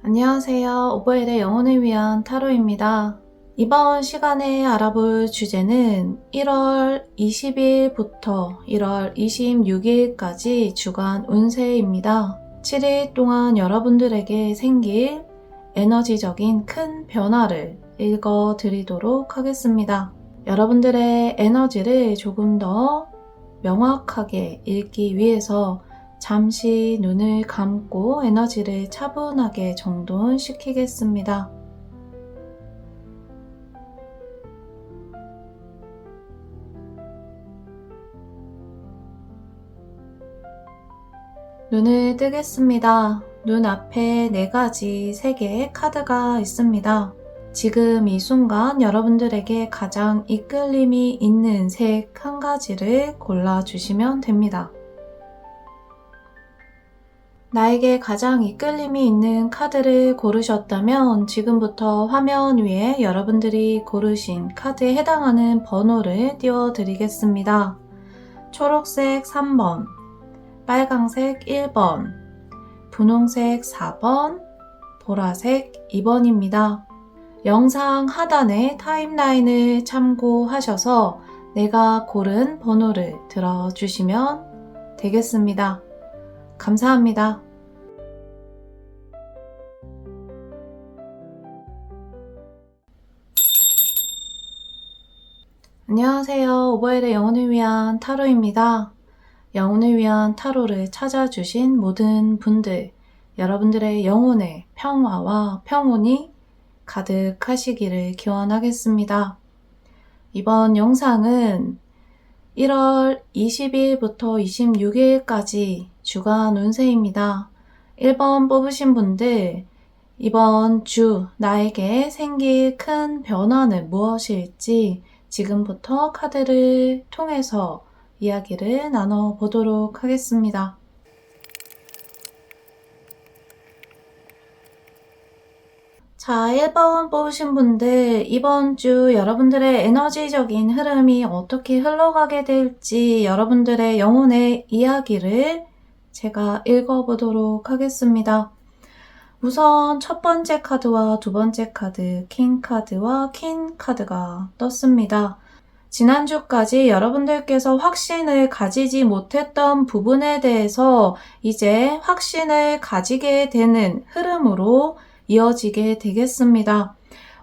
안녕하세요. 오버엘의 영혼을 위한 타로입니다. 이번 시간에 알아볼 주제는 1월 20일부터 1월 26일까지 주간 운세입니다. 7일 동안 여러분들에게 생길 에너지적인 큰 변화를 읽어드리도록 하겠습니다. 여러분들의 에너지를 조금 더 명확하게 읽기 위해서 잠시 눈을 감고 에너지를 차분하게 정돈시키겠습니다. 눈을 뜨겠습니다. 눈 앞에 4가지 3개의 카드가 있습니다. 지금 이 순간 여러분들에게 가장 이끌림이 있는 색 1가지를 골라주시면 됩니다. 나에게 가장 이끌림이 있는 카드를 고르셨다면 지금부터 화면 위에 여러분들이 고르신 카드에 해당하는 번호를 띄워드리겠습니다. 초록색 3번, 빨강색 1번, 분홍색 4번, 보라색 2번입니다. 영상 하단의 타임라인을 참고하셔서 내가 고른 번호를 들어주시면 되겠습니다. 감사합니다. 안녕하세요. 오버엘의 영혼을 위한 타로입니다. 영혼을 위한 타로를 찾아주신 모든 분들, 여러분들의 영혼의 평화와 평온이 가득하시기를 기원하겠습니다. 이번 영상은 1월 20일부터 26일까지 주간 운세입니다. 1번 뽑으신 분들, 이번 주 나에게 생길 큰 변화는 무엇일지 지금부터 카드를 통해서 이야기를 나눠보도록 하겠습니다. 자, 1번 뽑으신 분들, 이번 주 여러분들의 에너지적인 흐름이 어떻게 흘러가게 될지 여러분들의 영혼의 이야기를 제가 읽어보도록 하겠습니다. 우선 첫 번째 카드와 두 번째 카드, 킹 카드와 퀸 카드가 떴습니다. 지난주까지 여러분들께서 확신을 가지지 못했던 부분에 대해서 이제 확신을 가지게 되는 흐름으로 이어지게 되겠습니다.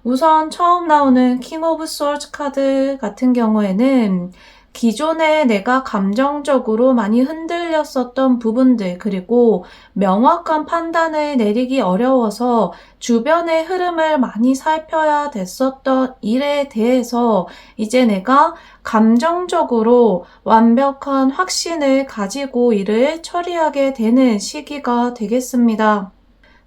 우선 처음 나오는 킹 오브 소울즈 카드 같은 경우에는 기존에 내가 감정적으로 많이 흔들렸었던 부분들, 그리고 명확한 판단을 내리기 어려워서 주변의 흐름을 많이 살펴야 됐었던 일에 대해서 이제 내가 감정적으로 완벽한 확신을 가지고 일을 처리하게 되는 시기가 되겠습니다.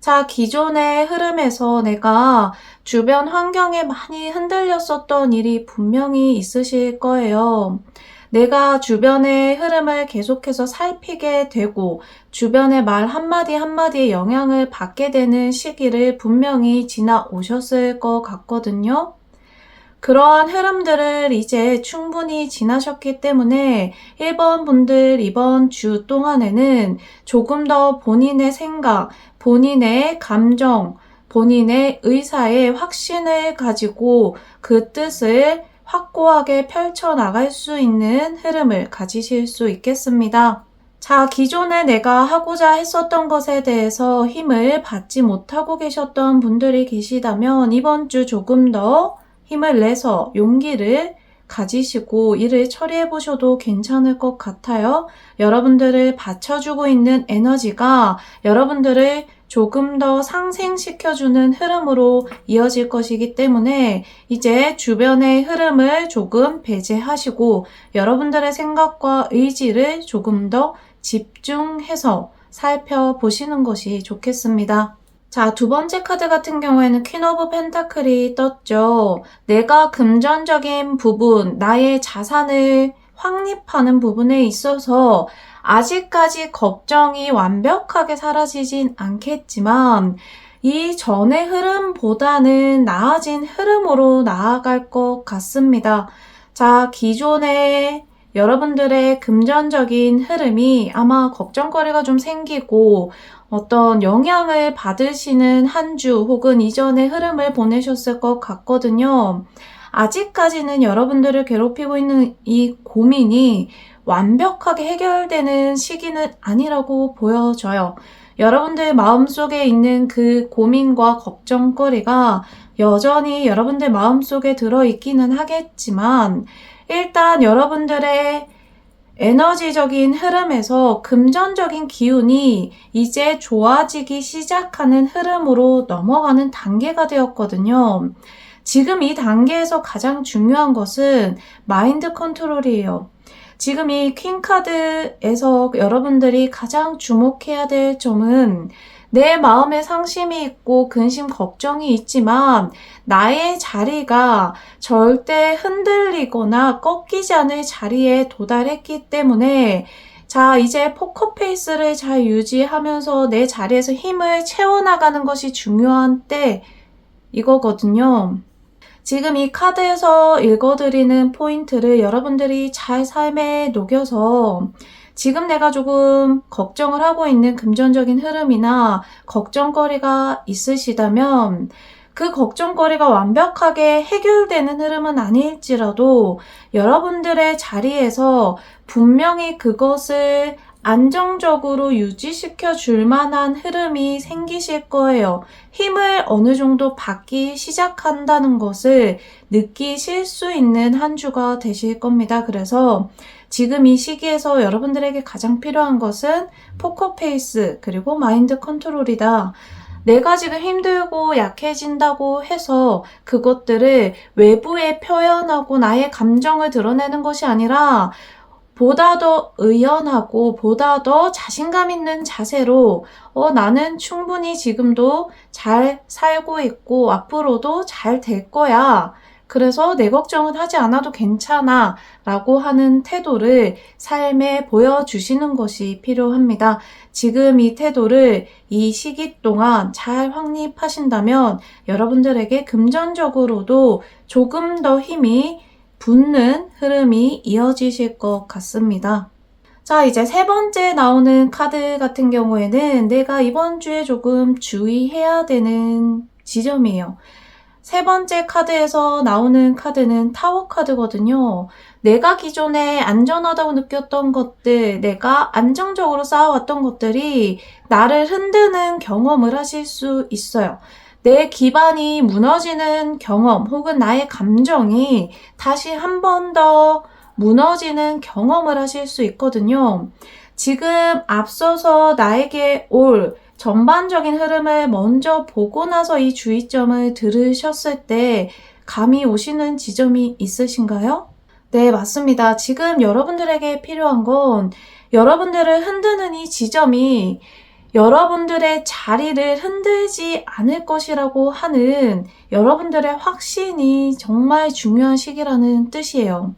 자, 기존의 흐름에서 내가 주변 환경에 많이 흔들렸었던 일이 분명히 있으실 거예요. 내가 주변의 흐름을 계속해서 살피게 되고 주변의 말 한마디 한마디에 영향을 받게 되는 시기를 분명히 지나오셨을 것 같거든요. 그러한 흐름들을 이제 충분히 지나셨기 때문에 1번 분들 이번 주 동안에는 조금 더 본인의 생각, 본인의 감정, 본인의 의사에 확신을 가지고 그 뜻을 확고하게 펼쳐나갈 수 있는 흐름을 가지실 수 있겠습니다. 자, 기존에 내가 하고자 했었던 것에 대해서 힘을 받지 못하고 계셨던 분들이 계시다면 이번 주 조금 더 힘을 내서 용기를 가지시고 일을 처리해 보셔도 괜찮을 것 같아요. 여러분들을 받쳐주고 있는 에너지가 여러분들을 조금 더 상생시켜주는 흐름으로 이어질 것이기 때문에 이제 주변의 흐름을 조금 배제하시고 여러분들의 생각과 의지를 조금 더 집중해서 살펴보시는 것이 좋겠습니다. 자, 두 번째 카드 같은 경우에는 퀸 오브 펜타클이 떴죠. 내가 금전적인 부분, 나의 자산을 확립하는 부분에 있어서 아직까지 걱정이 완벽하게 사라지진 않겠지만 이 전의 흐름보다는 나아진 흐름으로 나아갈 것 같습니다. 자, 기존에 여러분들의 금전적인 흐름이 아마 걱정거리가 좀 생기고 어떤 영향을 받으시는 한 주 혹은 이전의 흐름을 보내셨을 것 같거든요. 아직까지는 여러분들을 괴롭히고 있는 이 고민이 완벽하게 해결되는 시기는 아니라고 보여져요. 여러분들 마음속에 있는 그 고민과 걱정거리가 여전히 여러분들 마음속에 들어있기는 하겠지만 일단 여러분들의 에너지적인 흐름에서 금전적인 기운이 이제 좋아지기 시작하는 흐름으로 넘어가는 단계가 되었거든요. 지금 이 단계에서 가장 중요한 것은 마인드 컨트롤이에요. 지금 이 퀸카드에서 여러분들이 가장 주목해야 될 점은 내 마음에 상심이 있고 근심 걱정이 있지만 나의 자리가 절대 흔들리거나 꺾이지 않을 자리에 도달했기 때문에 자, 이제 포커페이스를 잘 유지하면서 내 자리에서 힘을 채워나가는 것이 중요한 때 이거거든요. 지금 이 카드에서 읽어드리는 포인트를 여러분들이 잘 삶에 녹여서 지금 내가 조금 걱정을 하고 있는 금전적인 흐름이나 걱정거리가 있으시다면 그 걱정거리가 완벽하게 해결되는 흐름은 아닐지라도 여러분들의 자리에서 분명히 그것을 안정적으로 유지시켜 줄 만한 흐름이 생기실 거예요. 힘을 어느 정도 받기 시작한다는 것을 느끼실 수 있는 한 주가 되실 겁니다. 그래서 지금 이 시기에서 여러분들에게 가장 필요한 것은 포커페이스 그리고 마인드 컨트롤이다. 내가 지금 힘들고 약해진다고 해서 그것들을 외부에 표현하고 나의 감정을 드러내는 것이 아니라 보다 더 의연하고 보다 더 자신감 있는 자세로 나는 충분히 지금도 잘 살고 있고 앞으로도 잘 될 거야. 그래서 내 걱정은 하지 않아도 괜찮아 라고 하는 태도를 삶에 보여주시는 것이 필요합니다. 지금 이 태도를 이 시기 동안 잘 확립하신다면 여러분들에게 금전적으로도 조금 더 힘이 붙는 흐름이 이어지실 것 같습니다. 자, 이제 세 번째 나오는 카드 같은 경우에는 내가 이번 주에 조금 주의해야 되는 지점이에요. 세 번째 카드에서 나오는 카드는 타워 카드거든요. 내가 기존에 안전하다고 느꼈던 것들, 내가 안정적으로 쌓아왔던 것들이 나를 흔드는 경험을 하실 수 있어요. 내 기반이 무너지는 경험 혹은 나의 감정이 다시 한 번 더 무너지는 경험을 하실 수 있거든요. 지금 앞서서 나에게 올 전반적인 흐름을 먼저 보고 나서 이 주의점을 들으셨을 때 감이 오시는 지점이 있으신가요? 네, 맞습니다. 지금 여러분들에게 필요한 건 여러분들을 흔드는 이 지점이 여러분들의 자리를 흔들지 않을 것이라고 하는 여러분들의 확신이 정말 중요한 시기라는 뜻이에요.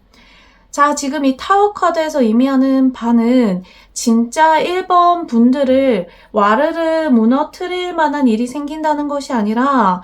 자, 지금 이 타워 카드에서 의미하는 바는 진짜 1번 분들을 와르르 무너뜨릴 만한 일이 생긴다는 것이 아니라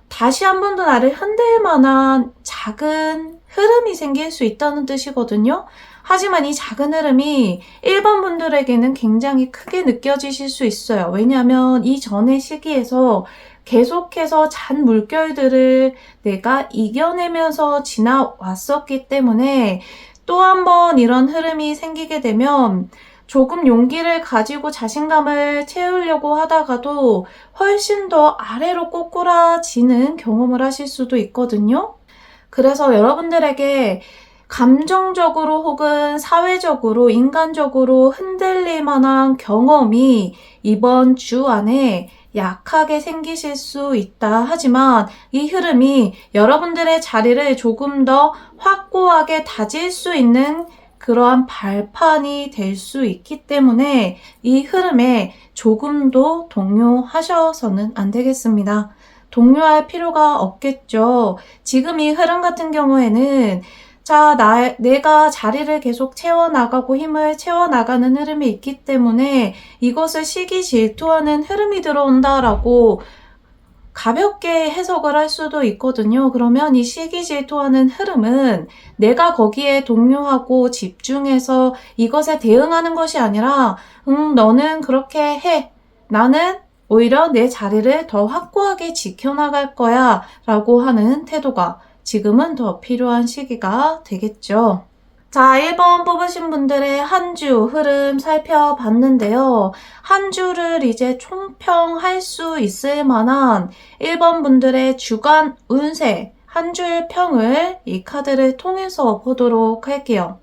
다시 한 번 더 나를 흔들 만한 작은 흐름이 생길 수 있다는 뜻이거든요. 하지만 이 작은 흐름이 1번 분들에게는 굉장히 크게 느껴지실 수 있어요. 왜냐하면 이전의 시기에서 계속해서 잔 물결들을 내가 이겨내면서 지나왔었기 때문에 또 한 번 이런 흐름이 생기게 되면 조금 용기를 가지고 자신감을 채우려고 하다가도 훨씬 더 아래로 꼬꾸라지는 경험을 하실 수도 있거든요. 그래서 여러분들에게 감정적으로 혹은 사회적으로, 인간적으로 흔들릴 만한 경험이 이번 주 안에 약하게 생기실 수 있다. 하지만 이 흐름이 여러분들의 자리를 조금 더 확고하게 다질 수 있는 그러한 발판이 될 수 있기 때문에 이 흐름에 조금도 동요하셔서는 안 되겠습니다. 동요할 필요가 없겠죠. 지금 이 흐름 같은 경우에는 자, 내가 자리를 계속 채워나가고 힘을 채워나가는 흐름이 있기 때문에 이것을 시기 질투하는 흐름이 들어온다라고 가볍게 해석을 할 수도 있거든요. 그러면 이 시기 질투하는 흐름은 내가 거기에 동요하고 집중해서 이것에 대응하는 것이 아니라 너는 그렇게 해. 나는 오히려 내 자리를 더 확고하게 지켜나갈 거야 라고 하는 태도가 지금은 더 필요한 시기가 되겠죠. 자, 1번 뽑으신 분들의 한 주 흐름 살펴봤는데요. 한 주를 이제 총평할 수 있을 만한 1번 분들의 주간 운세 한 줄 평을 이 카드를 통해서 보도록 할게요.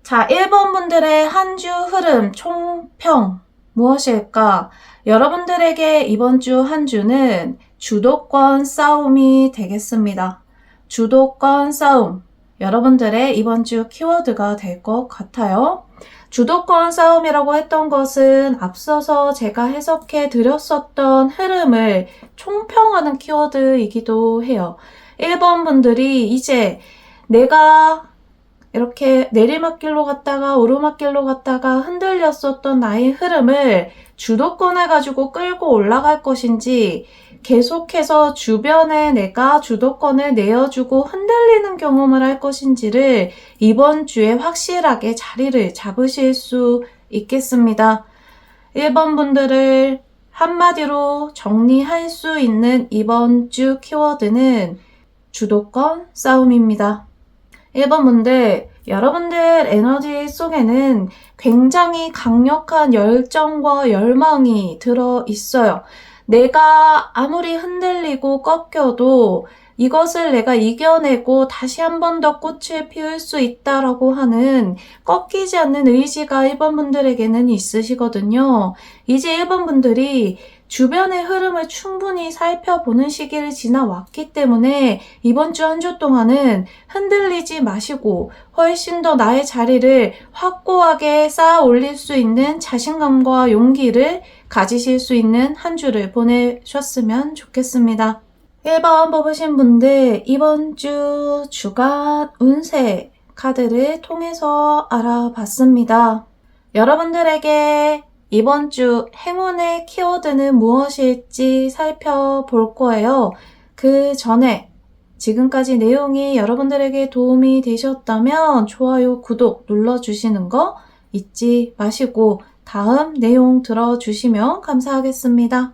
자, 1번 분들의 한 주 흐름 총평 무엇일까? 여러분들에게 이번 주 한 주는 주도권 싸움이 되겠습니다. 주도권 싸움. 여러분들의 이번 주 키워드가 될 것 같아요. 주도권 싸움이라고 했던 것은 앞서서 제가 해석해 드렸었던 흐름을 총평하는 키워드이기도 해요. 1번 분들이 이제 내가 이렇게 내리막길로 갔다가 오르막길로 갔다가 흔들렸었던 나의 흐름을 주도권을 가지고 끌고 올라갈 것인지 계속해서 주변에 내가 주도권을 내어주고 흔들리는 경험을 할 것인지를 이번 주에 확실하게 자리를 잡으실 수 있겠습니다. 1번 분들을 한마디로 정리할 수 있는 이번 주 키워드는 주도권 싸움입니다. 1번 분들, 여러분들 에너지 속에는 굉장히 강력한 열정과 열망이 들어 있어요. 내가 아무리 흔들리고 꺾여도 이것을 내가 이겨내고 다시 한 번 더 꽃을 피울 수 있다라고 하는 꺾이지 않는 의지가 1번 분들에게는 있으시거든요. 이제 1번 분들이 주변의 흐름을 충분히 살펴보는 시기를 지나왔기 때문에 이번 주 한 주 동안은 흔들리지 마시고 훨씬 더 나의 자리를 확고하게 쌓아 올릴 수 있는 자신감과 용기를 가지실 수 있는 한 주를 보내셨으면 좋겠습니다. 1번 뽑으신 분들 이번 주 주간 운세 카드를 통해서 알아봤습니다. 여러분들에게 이번 주 행운의 키워드는 무엇일지 살펴볼 거예요. 그 전에 지금까지 내용이 여러분들에게 도움이 되셨다면 좋아요, 구독 눌러주시는 거 잊지 마시고 다음 내용 들어주시면 감사하겠습니다.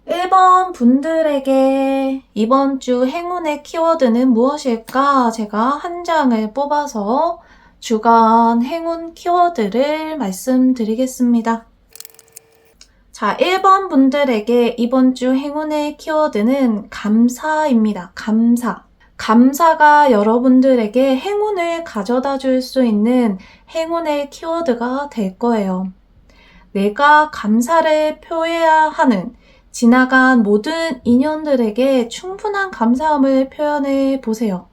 1번 분들에게 이번 주 행운의 키워드는 무엇일까? 제가 한 장을 뽑아서 주간 행운 키워드를 말씀드리겠습니다. 자, 1번 분들에게 이번 주 행운의 키워드는 감사입니다. 감사. 감사가 여러분들에게 행운을 가져다 줄 수 있는 행운의 키워드가 될 거예요. 내가 감사를 표해야 하는 지나간 모든 인연들에게 충분한 감사함을 표현해 보세요.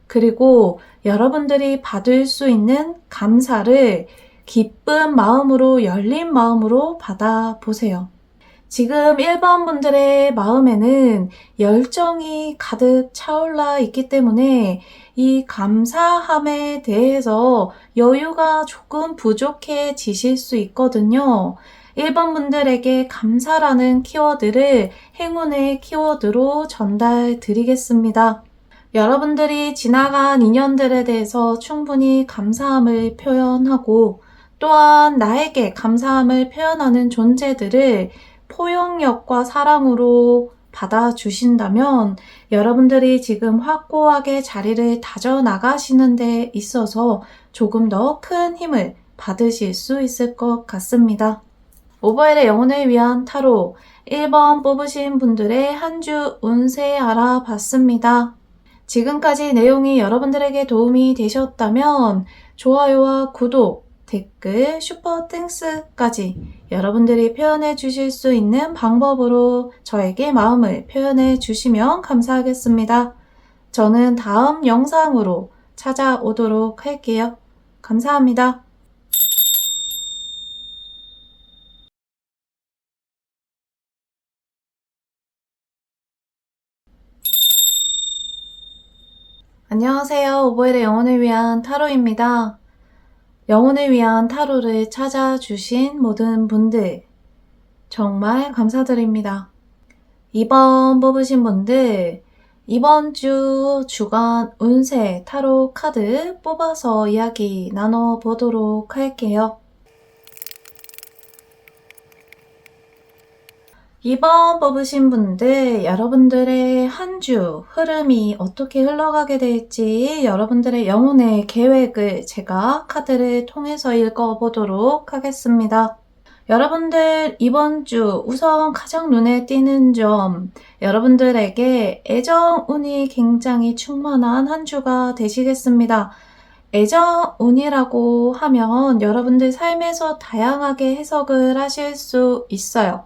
그리고 여러분들이 받을 수 있는 감사를 기쁜 마음으로 열린 마음으로 받아보세요. 지금 1번 분들의 마음에는 열정이 가득 차올라 있기 때문에 이 감사함에 대해서 여유가 조금 부족해지실 수 있거든요. 1번 분들에게 감사라는 키워드를 행운의 키워드로 전달 드리겠습니다. 여러분들이 지나간 인연들에 대해서 충분히 감사함을 표현하고 또한 나에게 감사함을 표현하는 존재들을 포용력과 사랑으로 받아주신다면 여러분들이 지금 확고하게 자리를 다져나가시는 데 있어서 조금 더 큰 힘을 받으실 수 있을 것 같습니다. 오버헬의 영혼을 위한 타로 1번 뽑으신 분들의 한 주 운세 알아봤습니다. 지금까지 내용이 여러분들에게 도움이 되셨다면 좋아요와 구독, 댓글, 슈퍼 땡스까지 여러분들이 표현해 주실 수 있는 방법으로 저에게 마음을 표현해 주시면 감사하겠습니다. 저는 다음 영상으로 찾아오도록 할게요. 감사합니다. 안녕하세요. 오보엘의 영혼을 위한 타로입니다. 영혼을 위한 타로를 찾아주신 모든 분들, 정말 감사드립니다. 2번 뽑으신 분들, 이번 주 주간 운세 타로 카드 뽑아서 이야기 나눠보도록 할게요. 2번 뽑으신 분들, 여러분들의 한 주 흐름이 어떻게 흘러가게 될지 여러분들의 영혼의 계획을 제가 카드를 통해서 읽어보도록 하겠습니다. 여러분들 이번 주 우선 가장 눈에 띄는 점, 여러분들에게 애정운이 굉장히 충만한 한 주가 되시겠습니다. 애정운이라고 하면 여러분들 삶에서 다양하게 해석을 하실 수 있어요.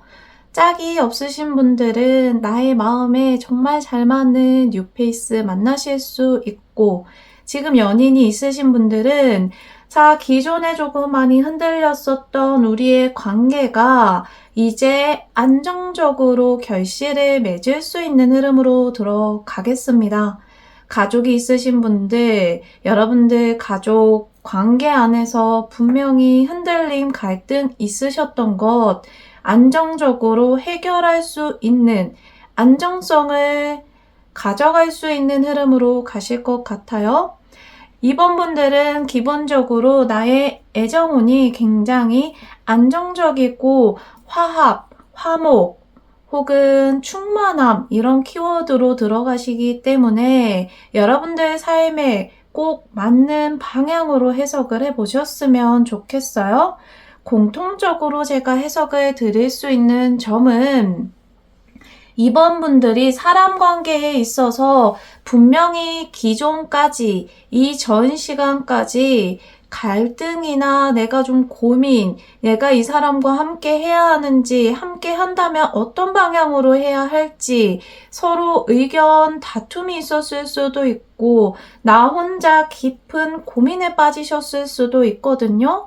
짝이 없으신 분들은 나의 마음에 정말 잘 맞는 뉴페이스 만나실 수 있고, 지금 연인이 있으신 분들은 기존에 조금 많이 흔들렸었던 우리의 관계가 이제 안정적으로 결실을 맺을 수 있는 흐름으로 들어가겠습니다. 가족이 있으신 분들, 여러분들 가족 관계 안에서 분명히 흔들림, 갈등 있으셨던 것, 안정적으로 해결할 수 있는 안정성을 가져갈 수 있는 흐름으로 가실 것 같아요. 이번 분들은 기본적으로 나의 애정운이 굉장히 안정적이고 화합, 화목, 혹은 충만함 이런 키워드로 들어가시기 때문에 여러분들 삶에 꼭 맞는 방향으로 해석을 해보셨으면 좋겠어요. 공통적으로 제가 해석을 드릴 수 있는 점은 이번 분들이 사람 관계에 있어서 분명히 기존까지 이전 시간까지 갈등이나 내가 좀 고민, 내가 이 사람과 함께 해야 하는지, 함께 한다면 어떤 방향으로 해야 할지 서로 의견 다툼이 있었을 수도 있고 나 혼자 깊은 고민에 빠지셨을 수도 있거든요.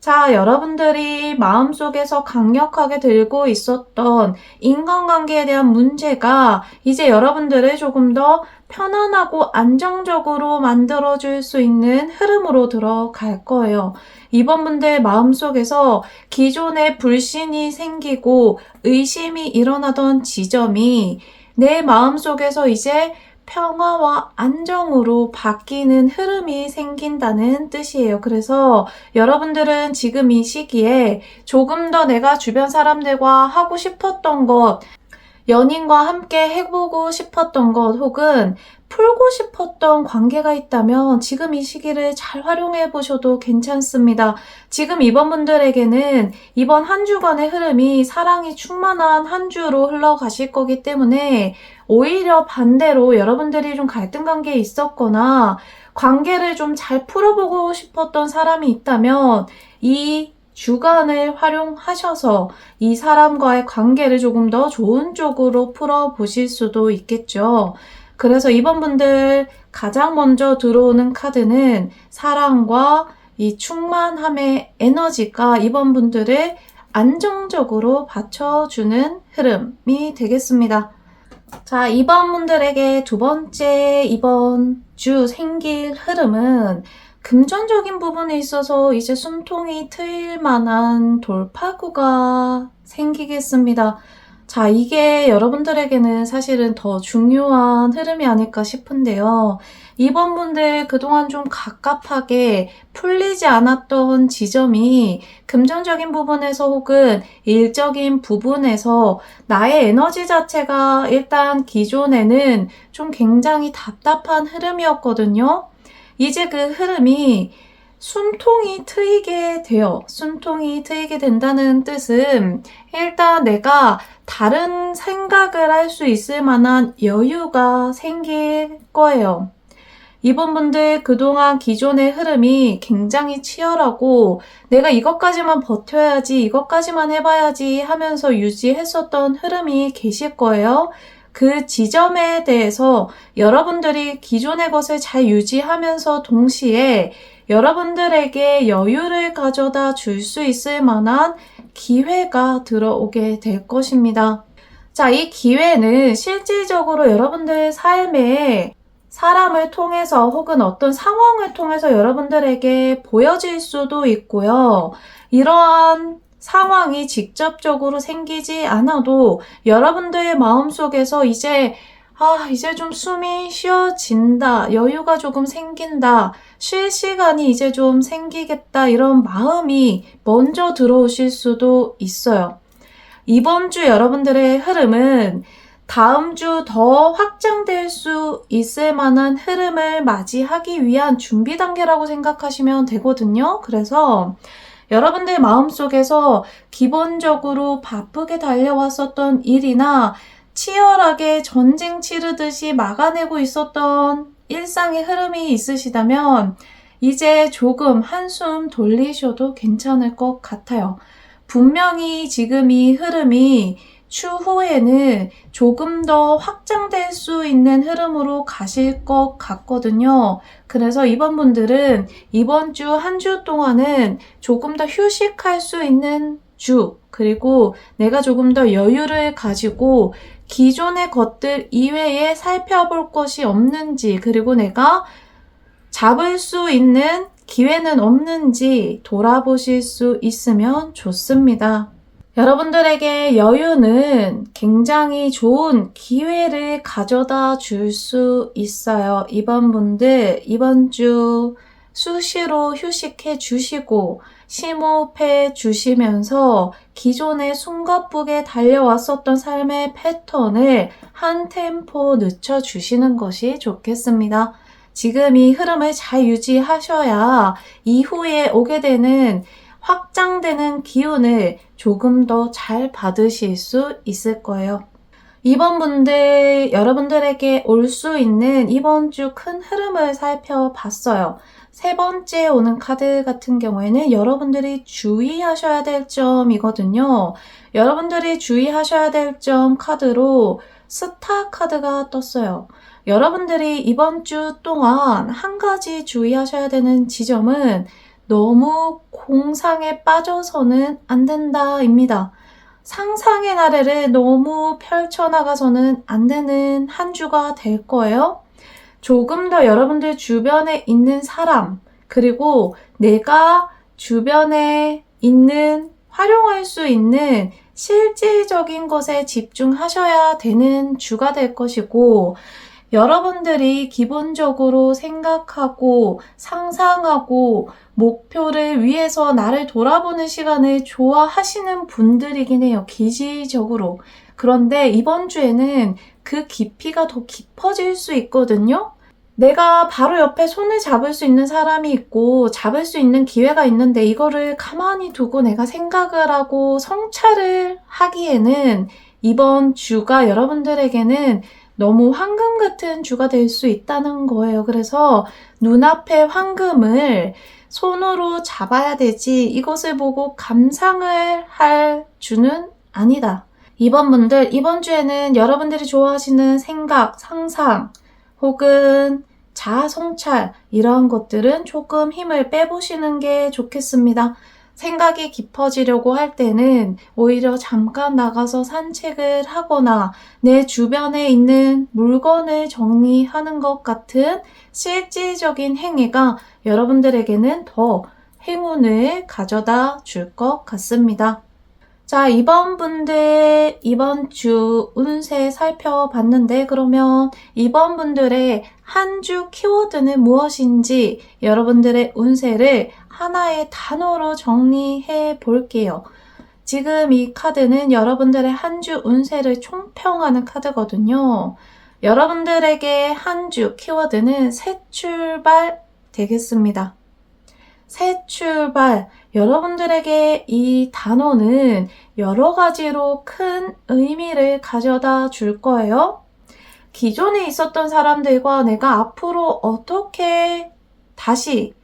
여러분들이 마음속에서 강력하게 들고 있었던 인간관계에 대한 문제가 이제 여러분들을 조금 더 편안하고 안정적으로 만들어줄 수 있는 흐름으로 들어갈 거예요. 이번 분들 마음속에서 기존에 불신이 생기고 의심이 일어나던 지점이 내 마음속에서 이제 평화와 안정으로 바뀌는 흐름이 생긴다는 뜻이에요. 그래서 여러분들은 지금 이 시기에 조금 더 내가 주변 사람들과 하고 싶었던 것, 연인과 함께 해보고 싶었던 것 혹은 풀고 싶었던 관계가 있다면 지금 이 시기를 잘 활용해 보셔도 괜찮습니다. 지금 이번 분들에게는 이번 한 주간의 흐름이 사랑이 충만한 한 주로 흘러가실 거기 때문에 오히려 반대로 여러분들이 좀 갈등 관계에 있었거나 관계를 좀 잘 풀어보고 싶었던 사람이 있다면 이 주간을 활용하셔서 이 사람과의 관계를 조금 더 좋은 쪽으로 풀어보실 수도 있겠죠. 그래서 이번 분들 가장 먼저 들어오는 카드는 사랑과 이 충만함의 에너지가 이번 분들을 안정적으로 받쳐주는 흐름이 되겠습니다. 이번 분들에게 두 번째 이번 주 생길 흐름은 금전적인 부분에 있어서 이제 숨통이 트일 만한 돌파구가 생기겠습니다. 이게 여러분들에게는 사실은 더 중요한 흐름이 아닐까 싶은데요. 이번 분들 그동안 좀 갑갑하게 풀리지 않았던 지점이 금전적인 부분에서 혹은 일적인 부분에서 나의 에너지 자체가 일단 기존에는 좀 굉장히 답답한 흐름이었거든요. 이제 그 흐름이 숨통이 트이게 돼요. 숨통이 트이게 된다는 뜻은 일단 내가 다른 생각을 할 수 있을 만한 여유가 생길 거예요. 이번 분들 그동안 기존의 흐름이 굉장히 치열하고 내가 이것까지만 버텨야지, 이것까지만 해봐야지 하면서 유지했었던 흐름이 계실 거예요. 그 지점에 대해서 여러분들이 기존의 것을 잘 유지하면서 동시에 여러분들에게 여유를 가져다 줄 수 있을 만한 기회가 들어오게 될 것입니다. 이 기회는 실질적으로 여러분들의 삶에 사람을 통해서 혹은 어떤 상황을 통해서 여러분들에게 보여질 수도 있고요. 이러한 상황이 직접적으로 생기지 않아도 여러분들의 마음속에서 이제 좀 숨이 쉬어진다, 여유가 조금 생긴다, 쉴 시간이 이제 좀 생기겠다, 이런 마음이 먼저 들어오실 수도 있어요. 이번 주 여러분들의 흐름은 다음 주 더 확장될 수 있을 만한 흐름을 맞이하기 위한 준비 단계라고 생각하시면 되거든요. 그래서 여러분들 마음속에서 기본적으로 바쁘게 달려왔었던 일이나 치열하게 전쟁 치르듯이 막아내고 있었던 일상의 흐름이 있으시다면 이제 조금 한숨 돌리셔도 괜찮을 것 같아요. 분명히 지금 이 흐름이 추후에는 조금 더 확장될 수 있는 흐름으로 가실 것 같거든요. 그래서 이번 분들은 이번 주 한 주 동안은 조금 더 휴식할 수 있는 주, 그리고 내가 조금 더 여유를 가지고 기존의 것들 이외에 살펴볼 것이 없는지, 그리고 내가 잡을 수 있는 기회는 없는지 돌아보실 수 있으면 좋습니다. 여러분들에게 여유는 굉장히 좋은 기회를 가져다 줄 수 있어요. 이번 분들, 이번 주 수시로 휴식해 주시고 심호흡해 주시면서 기존에 숨가쁘게 달려왔었던 삶의 패턴을 한 템포 늦춰주시는 것이 좋겠습니다. 지금 이 흐름을 잘 유지하셔야 이후에 오게 되는 확장되는 기운을 조금 더 잘 받으실 수 있을 거예요. 이번 분들, 여러분들에게 올 수 있는 이번 주 큰 흐름을 살펴봤어요. 세 번째 오는 카드 같은 경우에는 여러분들이 주의하셔야 될 점이거든요. 여러분들이 주의하셔야 될 점 카드로 스타 카드가 떴어요. 여러분들이 이번 주 동안 한 가지 주의하셔야 되는 지점은 너무 공상에 빠져서는 안 된다입니다. 상상의 나래를 너무 펼쳐나가서는 안 되는 한 주가 될 거예요. 조금 더 여러분들 주변에 있는 사람, 그리고 내가 주변에 있는, 활용할 수 있는 실질적인 것에 집중하셔야 되는 주가 될 것이고, 여러분들이 기본적으로 생각하고 상상하고 목표를 위해서 나를 돌아보는 시간을 좋아하시는 분들이긴 해요. 기질적으로. 그런데 이번 주에는 그 깊이가 더 깊어질 수 있거든요. 내가 바로 옆에 손을 잡을 수 있는 사람이 있고 잡을 수 있는 기회가 있는데 이거를 가만히 두고 내가 생각을 하고 성찰을 하기에는 이번 주가 여러분들에게는 너무 황금 같은 주가 될 수 있다는 거예요. 그래서 눈앞의 황금을 손으로 잡아야 되지 이것을 보고 감상을 할 주는 아니다. 이번 분들, 이번 주에는 여러분들이 좋아하시는 생각, 상상, 혹은 자아 성찰, 이러한 것들은 조금 힘을 빼보시는 게 좋겠습니다. 생각이 깊어지려고 할 때는 오히려 잠깐 나가서 산책을 하거나 내 주변에 있는 물건을 정리하는 것 같은 실질적인 행위가 여러분들에게는 더 행운을 가져다 줄 것 같습니다. 자, 이번 분들 이번 주 운세 살펴봤는데 그러면 이번 분들의 한 주 키워드는 무엇인지 여러분들의 운세를 하나의 단어로 정리해 볼게요. 지금 이 카드는 여러분들의 한 주 운세를 총평하는 카드거든요. 여러분들에게 한 주 키워드는 새 출발 되겠습니다. 새 출발. 여러분들에게 이 단어는 여러 가지로 큰 의미를 가져다 줄 거예요. 기존에 있었던 사람들과 내가 앞으로 어떻게 다시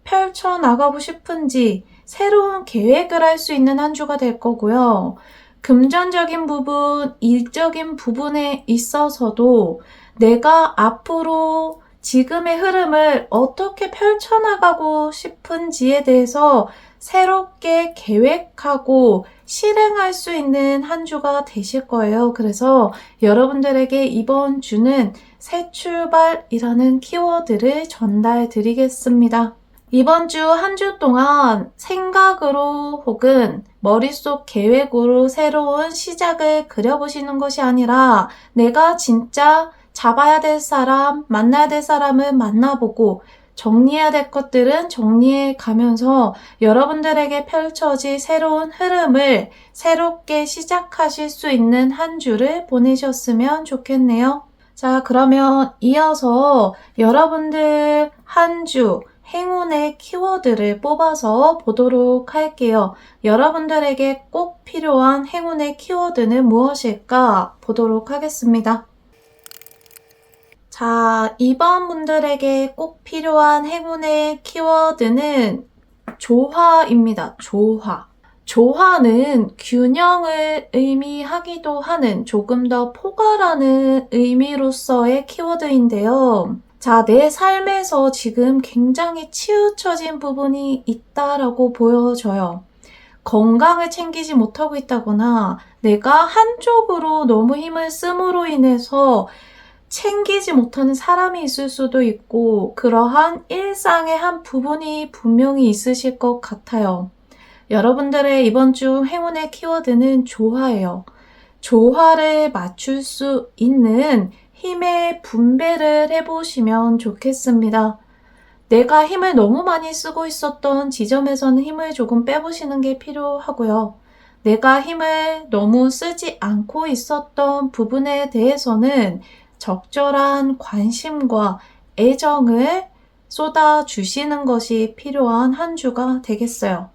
펼쳐나가고 싶은지 새로운 계획을 할 수 있는 한 주가 될 거고요. 금전적인 부분, 일적인 부분에 있어서도 내가 앞으로 지금의 흐름을 어떻게 펼쳐나가고 싶은지에 대해서 새롭게 계획하고 실행할 수 있는 한 주가 되실 거예요. 그래서 여러분들에게 이번 주는 새 출발이라는 키워드를 전달 드리겠습니다. 이번 주 한 주 동안 생각으로 혹은 머릿속 계획으로 새로운 시작을 그려보시는 것이 아니라 내가 진짜 잡아야 될 사람, 만나야 될 사람을 만나보고 정리해야 될 것들은 정리해 가면서 여러분들에게 펼쳐질 새로운 흐름을 새롭게 시작하실 수 있는 한 주를 보내셨으면 좋겠네요. 자, 그러면 이어서 여러분들 한 주 행운의 키워드를 뽑아서 보도록 할게요. 여러분들에게 꼭 필요한 행운의 키워드는 무엇일까 보도록 하겠습니다. 자, 이번 분들에게 꼭 필요한 행운의 키워드는 조화입니다. 조화. 조화는 균형을 의미하기도 하는 조금 더 포괄하는 의미로서의 키워드인데요. 자, 내 삶에서 지금 굉장히 치우쳐진 부분이 있다라고 보여져요. 건강을 챙기지 못하고 있다거나 내가 한쪽으로 너무 힘을 씀으로 인해서 챙기지 못하는 사람이 있을 수도 있고 그러한 일상의 한 부분이 분명히 있으실 것 같아요. 여러분들의 이번 주 행운의 키워드는 조화예요. 조화를 맞출 수 있는 힘의 분배를 해보시면 좋겠습니다. 내가 힘을 너무 많이 쓰고 있었던 지점에서는 힘을 조금 빼보시는 게 필요하고요. 내가 힘을 너무 쓰지 않고 있었던 부분에 대해서는 적절한 관심과 애정을 쏟아주시는 것이 필요한 한 주가 되겠어요.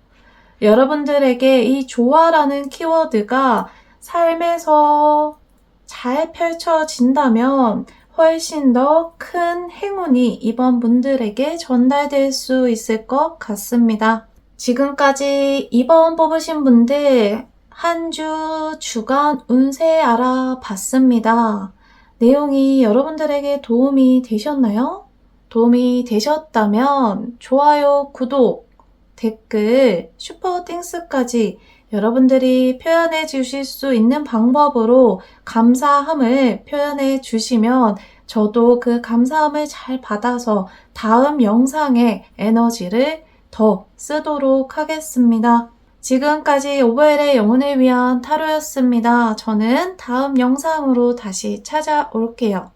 여러분들에게 이 조화라는 키워드가 삶에서 잘 펼쳐진다면 훨씬 더 큰 행운이 이번 분들에게 전달될 수 있을 것 같습니다. 지금까지 이번 뽑으신 분들 한 주 주간 운세 알아봤습니다. 내용이 여러분들에게 도움이 되셨나요? 도움이 되셨다면 좋아요, 구독, 댓글, 슈퍼띵스까지 여러분들이 표현해 주실 수 있는 방법으로 감사함을 표현해 주시면 저도 그 감사함을 잘 받아서 다음 영상에 에너지를 더 쓰도록 하겠습니다. 지금까지 오버엘의 영혼을 위한 타로였습니다. 저는 다음 영상으로 다시 찾아올게요.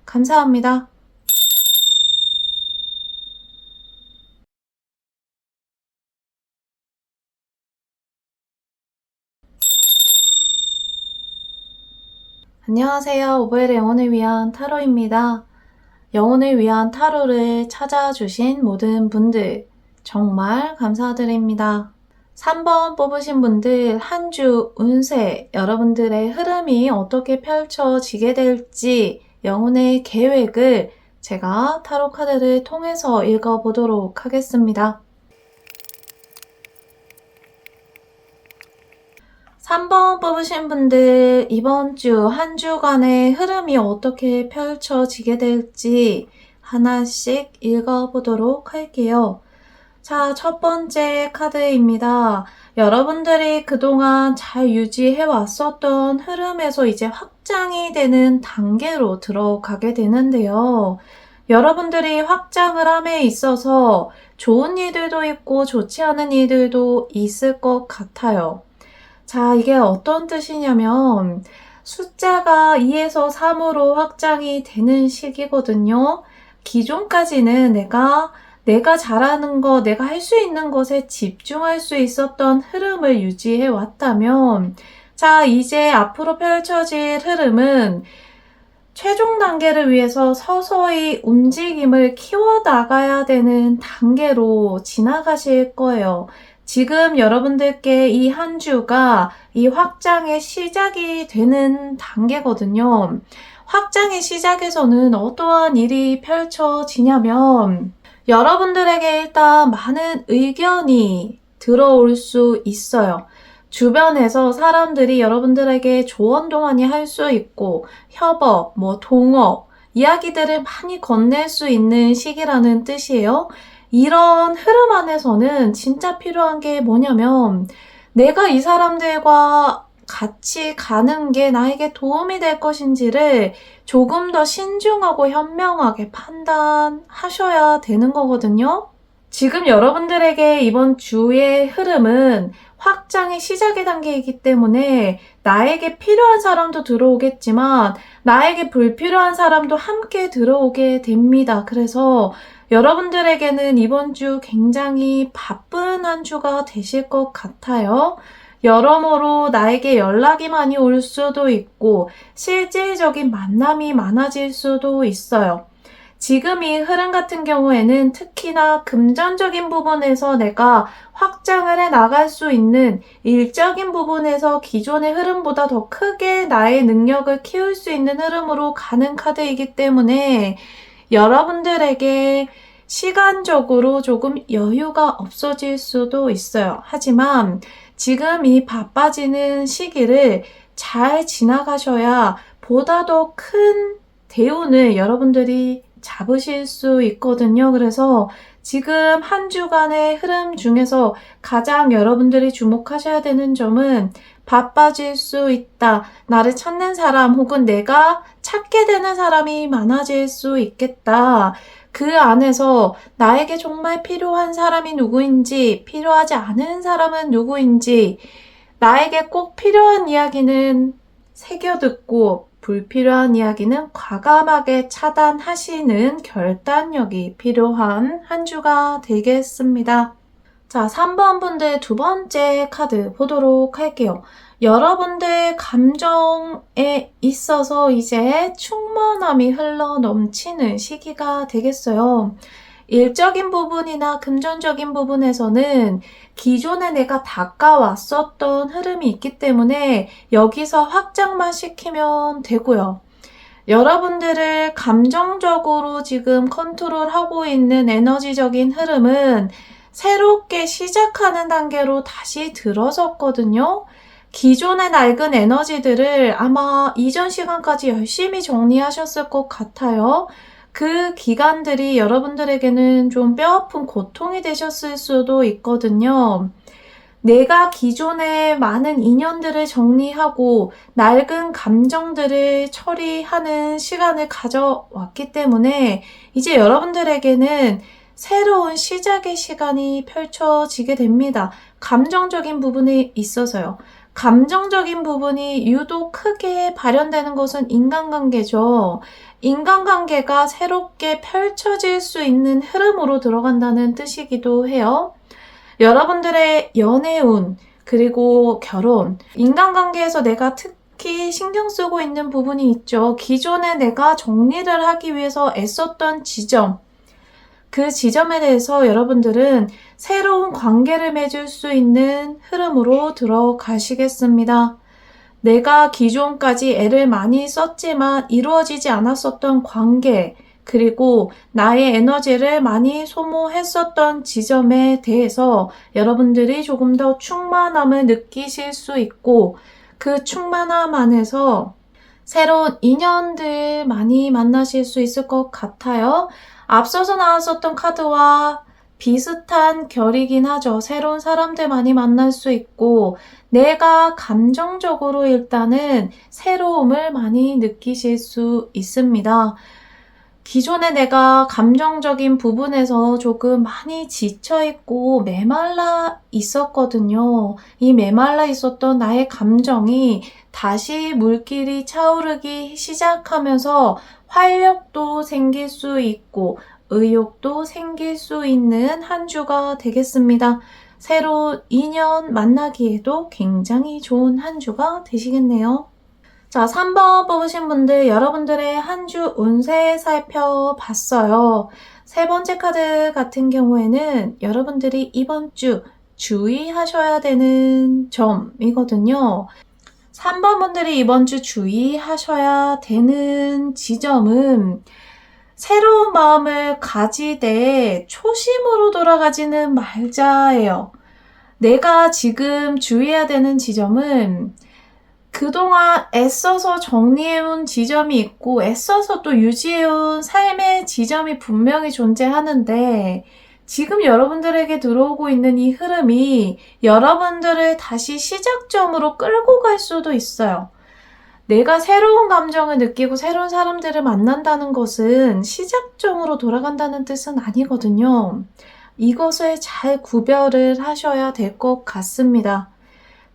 감사합니다. 안녕하세요. 오버엘의 영혼을 위한 타로입니다. 영혼을 위한 타로를 찾아주신 모든 분들 정말 감사드립니다. 3번 뽑으신 분들 한 주 운세, 여러분들의 흐름이 어떻게 펼쳐지게 될지 영혼의 계획을 제가 타로 카드를 통해서 읽어보도록 하겠습니다. 3번 뽑으신 분들 이번 주 한 주간의 흐름이 어떻게 펼쳐지게 될지 하나씩 읽어보도록 할게요. 자, 첫 번째 카드입니다. 여러분들이 그동안 잘 유지해 왔었던 흐름에서 이제 확장이 되는 단계로 들어가게 되는데요. 여러분들이 확장을 함에 있어서 좋은 일들도 있고 좋지 않은 일들도 있을 것 같아요. 자, 이게 어떤 뜻이냐면 숫자가 2에서 3으로 확장이 되는 시기거든요. 기존까지는 내가 잘하는 거, 내가 할 수 있는 것에 집중할 수 있었던 흐름을 유지해 왔다면, 자, 이제 앞으로 펼쳐질 흐름은 최종 단계를 위해서 서서히 움직임을 키워나가야 되는 단계로 지나가실 거예요. 지금 여러분들께 이 한 주가 이 확장의 시작이 되는 단계거든요. 확장의 시작에서는 어떠한 일이 펼쳐지냐면, 여러분들에게 일단 많은 의견이 들어올 수 있어요. 주변에서 사람들이 여러분들에게 조언도 많이 할 수 있고 협업, 동업, 이야기들을 많이 건넬 수 있는 시기라는 뜻이에요. 이런 흐름 안에서는 진짜 필요한 게 뭐냐면 내가 이 사람들과 같이 가는 게 나에게 도움이 될 것인지를 조금 더 신중하고 현명하게 판단하셔야 되는 거거든요. 지금 여러분들에게 이번 주의 흐름은 확장의 시작의 단계이기 때문에 나에게 필요한 사람도 들어오겠지만 나에게 불필요한 사람도 함께 들어오게 됩니다. 그래서 여러분들에게는 이번 주 굉장히 바쁜 한 주가 되실 것 같아요. 여러모로 나에게 연락이 많이 올 수도 있고 실질적인 만남이 많아질 수도 있어요. 지금 이 흐름 같은 경우에는 특히나 금전적인 부분에서 내가 확장을 해 나갈 수 있는 일적인 부분에서 기존의 흐름보다 더 크게 나의 능력을 키울 수 있는 흐름으로 가는 카드이기 때문에 여러분들에게 시간적으로 조금 여유가 없어질 수도 있어요. 하지만 지금 이 바빠지는 시기를 잘 지나가셔야 보다 더 큰 대운을 여러분들이 잡으실 수 있거든요. 그래서 지금 한 주간의 흐름 중에서 가장 여러분들이 주목하셔야 되는 점은 바빠질 수 있다. 나를 찾는 사람 혹은 내가 찾게 되는 사람이 많아질 수 있겠다. 그 안에서 나에게 정말 필요한 사람이 누구인지, 필요하지 않은 사람은 누구인지, 나에게 꼭 필요한 이야기는 새겨듣고 불필요한 이야기는 과감하게 차단하시는 결단력이 필요한 한 주가 되겠습니다. 자, 3번 분들 두 번째 카드 보도록 할게요. 여러분들 감정에 있어서 이제 충만함이 흘러 넘치는 시기가 되겠어요. 일적인 부분이나 금전적인 부분에서는 기존에 내가 닦아왔었던 흐름이 있기 때문에 여기서 확장만 시키면 되고요. 여러분들을 감정적으로 지금 컨트롤하고 있는 에너지적인 흐름은 새롭게 시작하는 단계로 다시 들어섰거든요. 기존의 낡은 에너지들을 아마 이전 시간까지 열심히 정리하셨을 것 같아요. 그 기간들이 여러분들에게는 좀 뼈아픈 고통이 되셨을 수도 있거든요. 내가 기존의 많은 인연들을 정리하고 낡은 감정들을 처리하는 시간을 가져왔기 때문에 이제 여러분들에게는 새로운 시작의 시간이 펼쳐지게 됩니다. 감정적인 부분에 있어서요. 감정적인 부분이 유독 크게 발현되는 것은 인간관계죠. 인간관계가 새롭게 펼쳐질 수 있는 흐름으로 들어간다는 뜻이기도 해요. 여러분들의 연애운, 그리고 결혼, 인간관계에서 내가 특히 신경 쓰고 있는 부분이 있죠. 기존에 내가 정리를 하기 위해서 애썼던 지점, 그 지점에 대해서 여러분들은 새로운 관계를 맺을 수 있는 흐름으로 들어가시겠습니다. 내가 기존까지 애를 많이 썼지만 이루어지지 않았었던 관계, 그리고 나의 에너지를 많이 소모했었던 지점에 대해서 여러분들이 조금 더 충만함을 느끼실 수 있고 그 충만함 안에서 새로운 인연들 많이 만나실 수 있을 것 같아요. 앞서서 나왔었던 카드와 비슷한 결이긴 하죠. 새로운 사람들 많이 만날 수 있고 내가 감정적으로 일단은 새로움을 많이 느끼실 수 있습니다. 기존에 내가 감정적인 부분에서 조금 많이 지쳐있고 메말라 있었거든요. 이 메말라 있었던 나의 감정이 다시 물길이 차오르기 시작하면서 활력도 생길 수 있고 의욕도 생길 수 있는 한 주가 되겠습니다. 새로운 인연 만나기에도 굉장히 좋은 한 주가 되시겠네요. 자, 3번 뽑으신 분들 여러분들의 한 주 운세 살펴봤어요. 세 번째 카드 같은 경우에는 여러분들이 이번 주 주의하셔야 되는 점이거든요. 3번 분들이 이번 주 주의하셔야 되는 지점은 새로운 마음을 가지되 초심으로 돌아가지는 말자예요. 내가 지금 주의해야 되는 지점은 그동안 애써서 정리해온 지점이 있고 애써서 또 유지해온 삶의 지점이 분명히 존재하는데 지금 여러분들에게 들어오고 있는 이 흐름이 여러분들을 다시 시작점으로 끌고 갈 수도 있어요. 내가 새로운 감정을 느끼고 새로운 사람들을 만난다는 것은 시작점으로 돌아간다는 뜻은 아니거든요. 이것을 잘 구별을 하셔야 될 것 같습니다.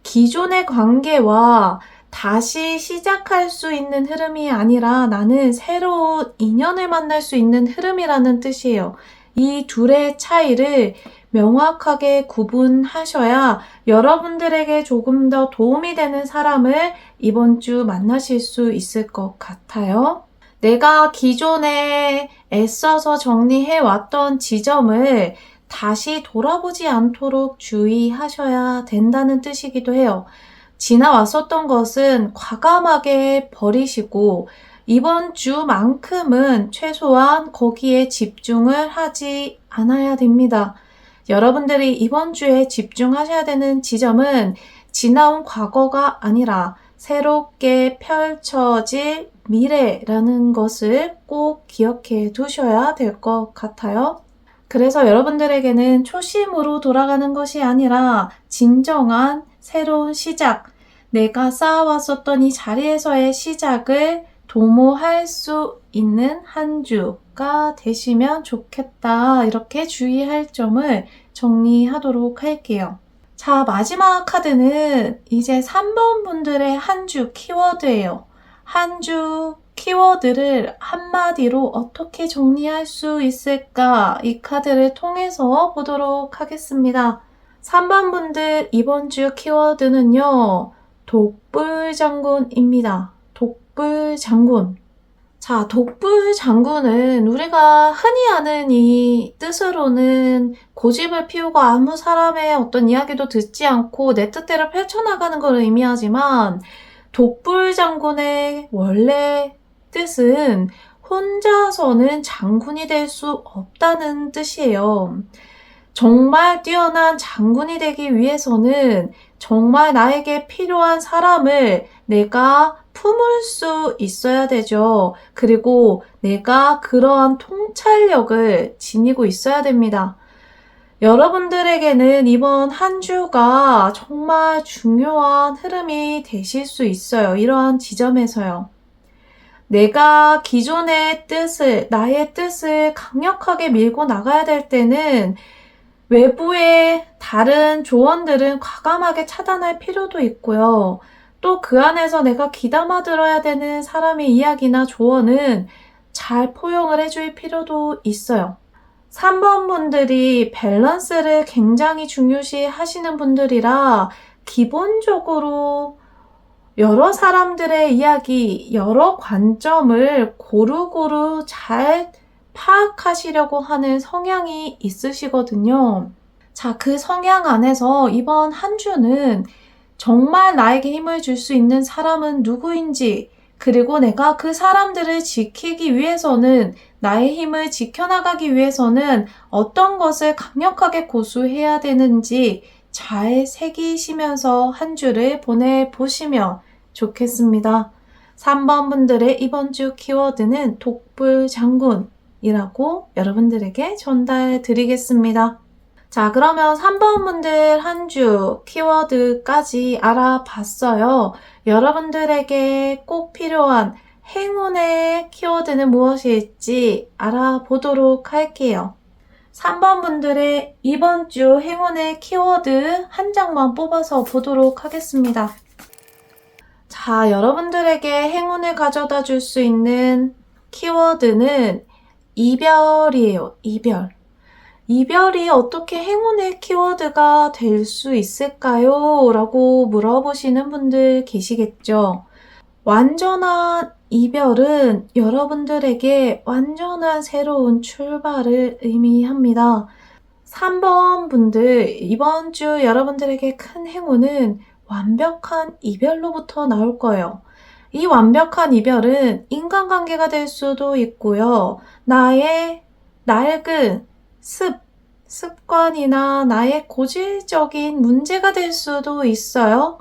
기존의 관계와 다시 시작할 수 있는 흐름이 아니라 나는 새로운 인연을 만날 수 있는 흐름이라는 뜻이에요. 이 둘의 차이를 명확하게 구분하셔야 여러분들에게 조금 더 도움이 되는 사람을 이번 주 만나실 수 있을 것 같아요. 내가 기존에 애써서 정리해왔던 지점을 다시 돌아보지 않도록 주의하셔야 된다는 뜻이기도 해요. 지나왔었던 것은 과감하게 버리시고 이번 주만큼은 최소한 거기에 집중을 하지 않아야 됩니다. 여러분들이 이번 주에 집중하셔야 되는 지점은 지나온 과거가 아니라 새롭게 펼쳐질 미래라는 것을 꼭 기억해 두셔야 될 것 같아요. 그래서 여러분들에게는 초심으로 돌아가는 것이 아니라 진정한 새로운 시작, 내가 쌓아왔었던 이 자리에서의 시작을 도모할 수 있는 한 주가 되시면 좋겠다. 이렇게 주의할 점을 정리하도록 할게요. 자, 마지막 카드는 이제 3번 분들의 한 주 키워드예요. 한 주 키워드를 한마디로 어떻게 정리할 수 있을까? 이 카드를 통해서 보도록 하겠습니다. 3번 분들 이번 주 키워드는요. 독불장군입니다. 독불장군. 자, 독불장군은 우리가 흔히 아는 이 뜻으로는 고집을 피우고 아무 사람의 어떤 이야기도 듣지 않고 내 뜻대로 펼쳐나가는 걸 의미하지만 독불장군의 원래 뜻은 혼자서는 장군이 될 수 없다는 뜻이에요. 정말 뛰어난 장군이 되기 위해서는 정말 나에게 필요한 사람을 내가 품을 수 있어야 되죠. 그리고 내가 그러한 통찰력을 지니고 있어야 됩니다. 여러분들에게는 이번 한 주가 정말 중요한 흐름이 되실 수 있어요. 이러한 지점에서요. 내가 기존의 뜻을, 나의 뜻을 강력하게 밀고 나가야 될 때는 외부의 다른 조언들은 과감하게 차단할 필요도 있고요. 또 그 안에서 내가 귀담아 들어야 되는 사람의 이야기나 조언은 잘 포용을 해줄 필요도 있어요. 3번 분들이 밸런스를 굉장히 중요시 하시는 분들이라 기본적으로 여러 사람들의 이야기, 여러 관점을 고루고루 잘 파악하시려고 하는 성향이 있으시거든요. 자, 그 성향 안에서 이번 한 주는 정말 나에게 힘을 줄 수 있는 사람은 누구인지, 그리고 내가 그 사람들을 지키기 위해서는, 나의 힘을 지켜나가기 위해서는 어떤 것을 강력하게 고수해야 되는지 잘 새기시면서 한 주를 보내보시면 좋겠습니다. 3번 분들의 이번 주 키워드는 독불장군이라고 여러분들에게 전달 드리겠습니다. 자, 그러면 3번 분들 한 주 키워드까지 알아봤어요. 여러분들에게 꼭 필요한 행운의 키워드는 무엇일지 알아보도록 할게요. 3번 분들의 이번 주 행운의 키워드 한 장만 뽑아서 보도록 하겠습니다. 자, 여러분들에게 행운을 가져다 줄 수 있는 키워드는 이별이에요. 이별. 이별이 어떻게 행운의 키워드가 될 수 있을까요? 라고 물어보시는 분들 계시겠죠. 완전한 이별은 여러분들에게 완전한 새로운 출발을 의미합니다. 3번 분들, 이번 주 여러분들에게 큰 행운은 완벽한 이별로부터 나올 거예요. 이 완벽한 이별은 인간관계가 될 수도 있고요. 나의 낡은 습관이나 나의 고질적인 문제가 될 수도 있어요.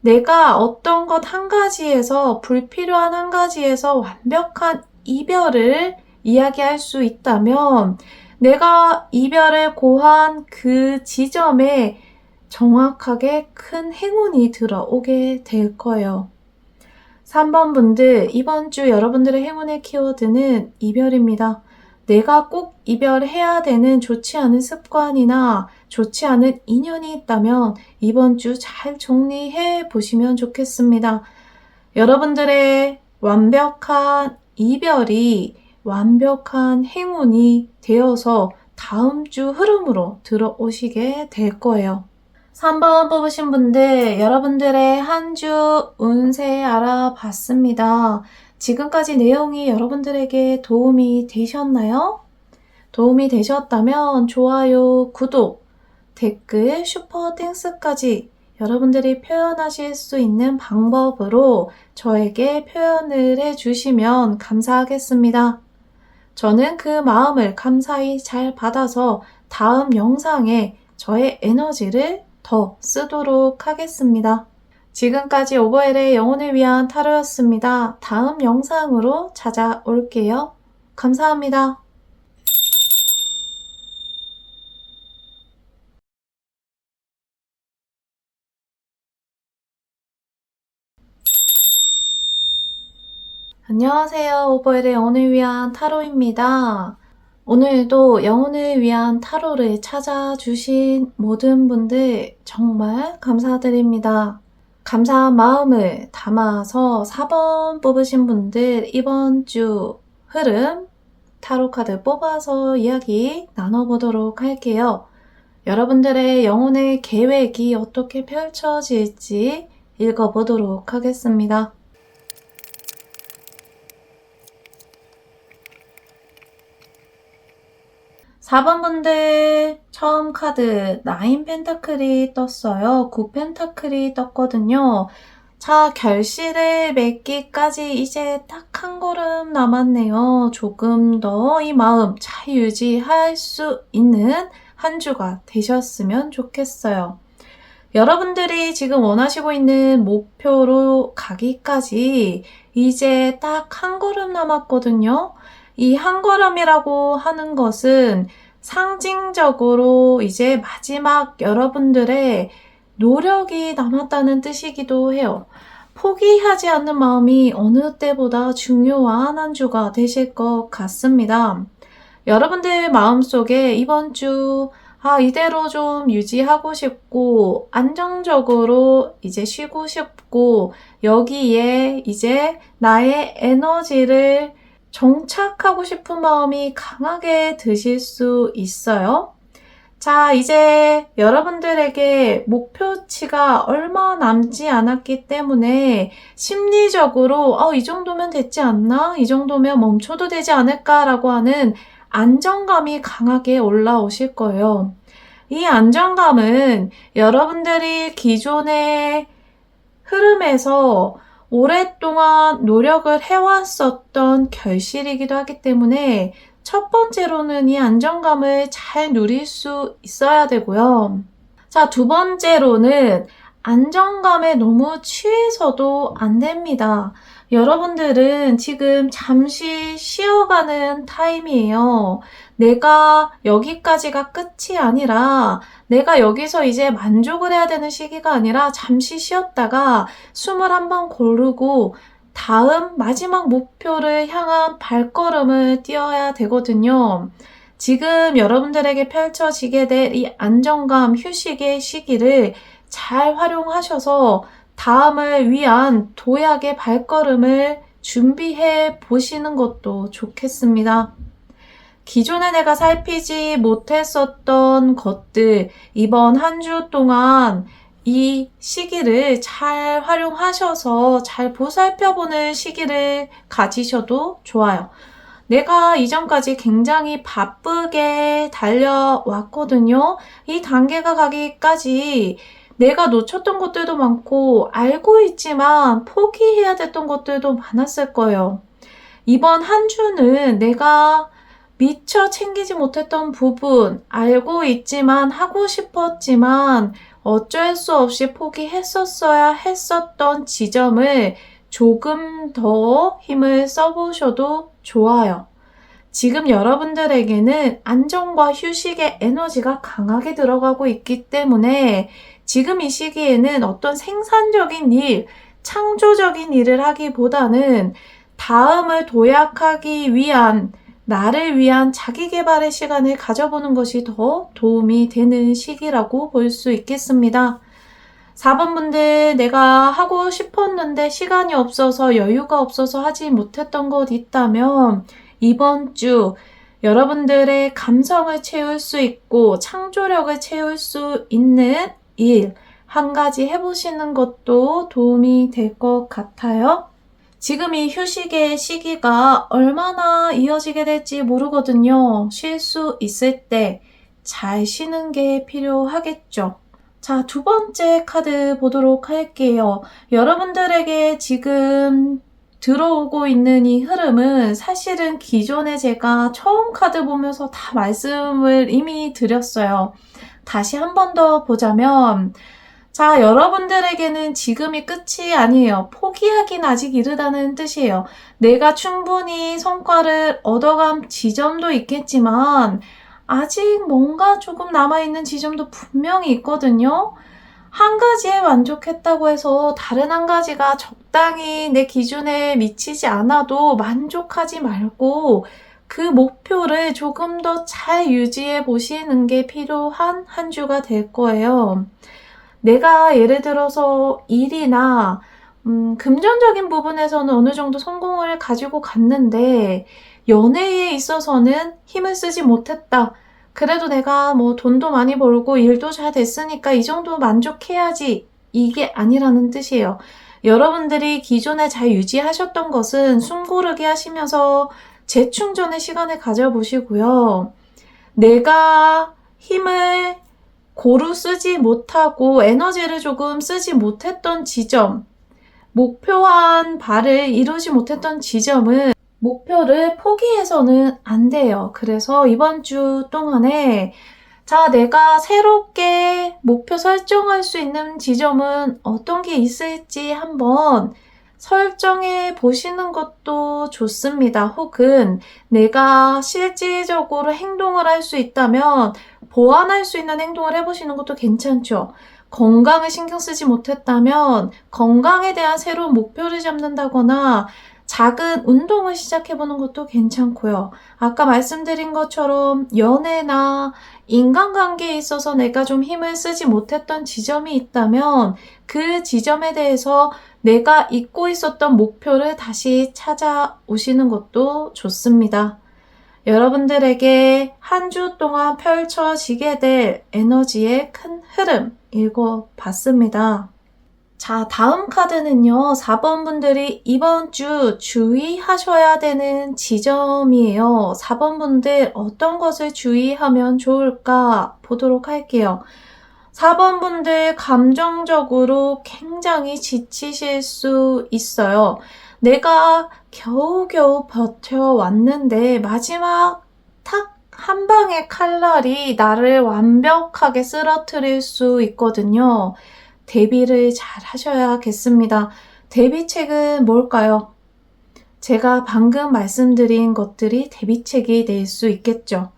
내가 어떤 것 한 가지에서, 불필요한 한 가지에서 완벽한 이별을 이야기할 수 있다면 내가 이별을 고한 그 지점에 정확하게 큰 행운이 들어오게 될 거예요. 3번 분들, 이번 주 여러분들의 행운의 키워드는 이별입니다. 내가 꼭 이별해야 되는 좋지 않은 습관이나 좋지 않은 인연이 있다면 이번 주 잘 정리해 보시면 좋겠습니다. 여러분들의 완벽한 이별이 완벽한 행운이 되어서 다음 주 흐름으로 들어오시게 될 거예요. 3번 뽑으신 분들, 여러분들의 한 주 운세 알아봤습니다. 지금까지 내용이 여러분들에게 도움이 되셨나요? 도움이 되셨다면 좋아요, 구독, 댓글, 슈퍼 땡스까지 여러분들이 표현하실 수 있는 방법으로 저에게 표현을 해주시면 감사하겠습니다. 저는 그 마음을 감사히 잘 받아서 다음 영상에 저의 에너지를 더 쓰도록 하겠습니다. 지금까지 오버엘의 영혼을 위한 타로였습니다. 다음 영상으로 찾아올게요. 감사합니다. 안녕하세요. 오버엘의 영혼을 위한 타로입니다. 오늘도 영혼을 위한 타로를 찾아주신 모든 분들 정말 감사드립니다. 감사한 마음을 담아서 4번 뽑으신 분들 이번 주 흐름 타로 카드 뽑아서 이야기 나눠보도록 할게요. 여러분들의 영혼의 계획이 어떻게 펼쳐질지 읽어보도록 하겠습니다. 4번 분들 처음 카드 9 펜타클이 떴어요. 9 펜타클이 떴거든요. 자, 결실을 맺기까지 이제 딱 한 걸음 남았네요. 조금 더 이 마음 잘 유지할 수 있는 한 주가 되셨으면 좋겠어요. 여러분들이 지금 원하시고 있는 목표로 가기까지 이제 딱 한 걸음 남았거든요. 이 한 걸음이라고 하는 것은 상징적으로 이제 마지막 여러분들의 노력이 남았다는 뜻이기도 해요. 포기하지 않는 마음이 어느 때보다 중요한 한 주가 되실 것 같습니다. 여러분들 마음속에 이번 주 이대로 좀 유지하고 싶고 안정적으로 이제 쉬고 싶고 여기에 이제 나의 에너지를 정착하고 싶은 마음이 강하게 드실 수 있어요. 자, 이제 여러분들에게 목표치가 얼마 남지 않았기 때문에 심리적으로 이 정도면 됐지 않나? 이 정도면 멈춰도 되지 않을까라고 하는 안정감이 강하게 올라오실 거예요. 이 안정감은 여러분들이 기존의 흐름에서 오랫동안 노력을 해왔었던 결실이기도 하기 때문에 첫 번째로는 이 안정감을 잘 누릴 수 있어야 되고요. 자, 두 번째로는 안정감에 너무 취해서도 안 됩니다. 여러분들은 지금 잠시 쉬어가는 타임이에요. 내가 여기까지가 끝이 아니라 내가 여기서 이제 만족을 해야 되는 시기가 아니라 잠시 쉬었다가 숨을 한번 고르고 다음 마지막 목표를 향한 발걸음을 뛰어야 되거든요. 지금 여러분들에게 펼쳐지게 될 이 안정감, 휴식의 시기를 잘 활용하셔서 다음을 위한 도약의 발걸음을 준비해 보시는 것도 좋겠습니다. 기존에 내가 살피지 못했었던 것들, 이번 한 주 동안 이 시기를 잘 활용하셔서 잘 보살펴보는 시기를 가지셔도 좋아요. 내가 이전까지 굉장히 바쁘게 달려왔거든요. 이 단계가 가기까지 내가 놓쳤던 것들도 많고 알고 있지만 포기해야 됐던 것들도 많았을 거예요. 이번 한 주는 내가 미처 챙기지 못했던 부분, 알고 있지만 하고 싶었지만 어쩔 수 없이 포기했었어야 했었던 지점을 조금 더 힘을 써보셔도 좋아요. 지금 여러분들에게는 안정과 휴식의 에너지가 강하게 들어가고 있기 때문에 지금 이 시기에는 어떤 생산적인 일, 창조적인 일을 하기보다는 다음을 도약하기 위한 나를 위한 자기 개발의 시간을 가져보는 것이 더 도움이 되는 시기라고 볼 수 있겠습니다. 4번 분들, 내가 하고 싶었는데 시간이 없어서 여유가 없어서 하지 못했던 것 있다면 이번 주 여러분들의 감성을 채울 수 있고 창조력을 채울 수 있는 일 한 가지 해보시는 것도 도움이 될 것 같아요. 지금 이 휴식의 시기가 얼마나 이어지게 될지 모르거든요. 쉴 수 있을 때 잘 쉬는 게 필요하겠죠. 자, 두 번째 카드 보도록 할게요. 여러분들에게 지금 들어오고 있는 이 흐름은 사실은 기존에 제가 처음 카드 보면서 다 말씀을 이미 드렸어요. 다시 한 번 더 보자면, 자, 여러분들에게는 지금이 끝이 아니에요. 포기하긴 아직 이르다는 뜻이에요. 내가 충분히 성과를 얻어간 지점도 있겠지만, 아직 뭔가 조금 남아있는 지점도 분명히 있거든요. 한 가지에 만족했다고 해서 다른 한 가지가 적당히 내 기준에 미치지 않아도 만족하지 말고 그 목표를 조금 더 잘 유지해 보시는 게 필요한 한 주가 될 거예요. 내가 예를 들어서 일이나 금전적인 부분에서는 어느 정도 성공을 가지고 갔는데 연애에 있어서는 힘을 쓰지 못했다. 그래도 내가 뭐 돈도 많이 벌고 일도 잘 됐으니까 이 정도 만족해야지. 이게 아니라는 뜻이에요. 여러분들이 기존에 잘 유지하셨던 것은 숨 고르게 하시면서 재충전의 시간을 가져보시고요. 내가 힘을 고루 쓰지 못하고 에너지를 조금 쓰지 못했던 지점, 목표한 바를 이루지 못했던 지점은 목표를 포기해서는 안 돼요. 그래서 이번 주 동안에 자, 내가 새롭게 목표 설정할 수 있는 지점은 어떤 게 있을지 한번 설정해 보시는 것도 좋습니다. 혹은 내가 실질적으로 행동을 할 수 있다면 보완할 수 있는 행동을 해보시는 것도 괜찮죠. 건강을 신경 쓰지 못했다면 건강에 대한 새로운 목표를 잡는다거나 작은 운동을 시작해보는 것도 괜찮고요. 아까 말씀드린 것처럼 연애나 인간관계에 있어서 내가 좀 힘을 쓰지 못했던 지점이 있다면 그 지점에 대해서 내가 잊고 있었던 목표를 다시 찾아오시는 것도 좋습니다. 여러분들에게 한 주 동안 펼쳐지게 될 에너지의 큰 흐름 읽어봤습니다. 자, 다음 카드는요. 4번 분들이 이번 주 주의하셔야 되는 지점이에요. 4번 분들 어떤 것을 주의하면 좋을까 보도록 할게요. 4번 분들 감정적으로 굉장히 지치실 수 있어요. 내가 겨우겨우 버텨왔는데 마지막 탁 한 방의 칼날이 나를 완벽하게 쓰러뜨릴 수 있거든요. 대비를 잘 하셔야겠습니다. 대비책은 뭘까요? 제가 방금 말씀드린 것들이 대비책이 될 수 있겠죠.